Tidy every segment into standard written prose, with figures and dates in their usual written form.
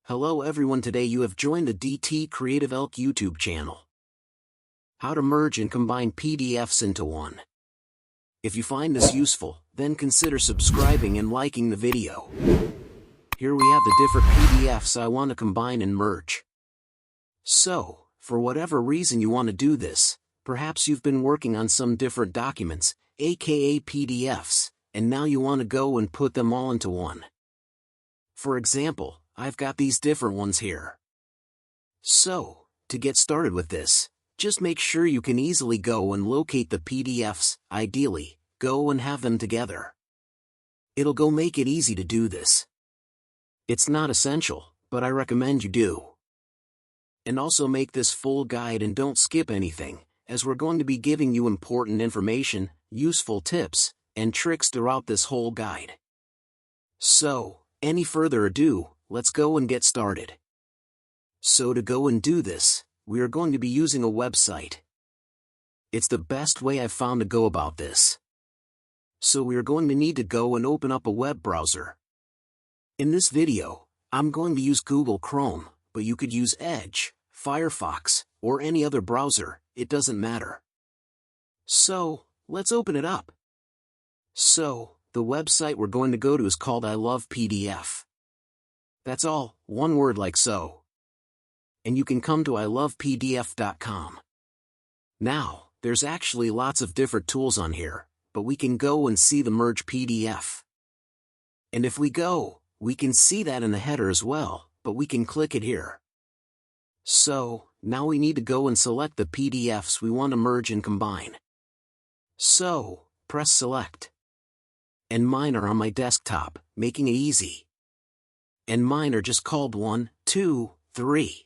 Hello everyone, today you have joined the CREATIVELK YouTube channel. How to merge and combine PDFs into one. If you find this useful, then consider subscribing and liking the video. Here we have the different PDFs I want to combine and merge. So, for whatever reason you want to do this, perhaps you've been working on some different documents, aka PDFs, and now you want to go and put them all into one. For example, I've got these different ones here. So, to get started with this, just make sure you can easily go and locate the PDFs, ideally, go and have them together. It'll go make it easy to do this. It's not essential, but I recommend you do. And also make this full guide and don't skip anything, as we're going to be giving you important information, useful tips, and tricks throughout this whole guide. So, any further ado, let's go and get started. So to go and do this, we are going to be using a website. It's the best way I've found to go about this. So we are going to need to go and open up a web browser. In this video, I'm going to use Google Chrome, but you could use Edge, Firefox, or any other browser, it doesn't matter. So, let's open it up. So, the website we're going to go to is called I Love PDF. That's all, one word like so. And you can come to ilovepdf.com. Now, there's actually lots of different tools on here, but we can go and see the merge PDF. And if we go, we can see that in the header as well, but we can click it here. So, now we need to go and select the PDFs we want to merge and combine. So, press select. And mine are on my desktop, making it easy. And mine are just called 1, 2, 3.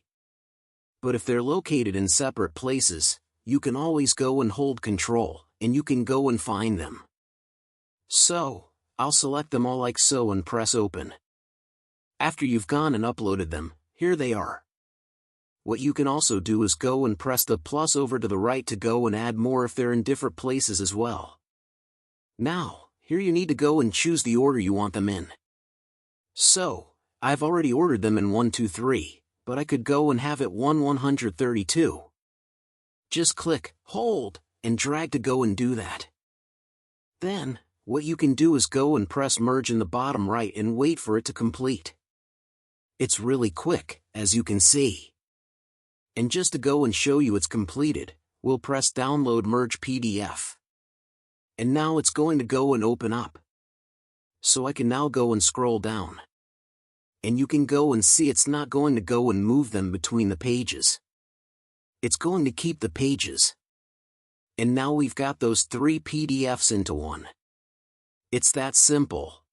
But if they're located in separate places, you can always go and hold Control, and you can go and find them. So, I'll select them all like so and press open. After you've gone and uploaded them, here they are. What you can also do is go and press the plus over to the right to go and add more if they're in different places as well. Now, here you need to go and choose the order you want them in. So, I've already ordered them in 1, 2, 3, but I could go and have it 132. Just click, hold, and drag to go and do that. Then, what you can do is go and press merge in the bottom right and wait for it to complete. It's really quick, as you can see. And just to go and show you it's completed, we'll press download merge PDF. And now it's going to go and open up. So I can now go and scroll down. And you can go and see it's not going to go and move them between the pages. It's going to keep the pages. And now we've got those 3 PDFs into one. It's that simple.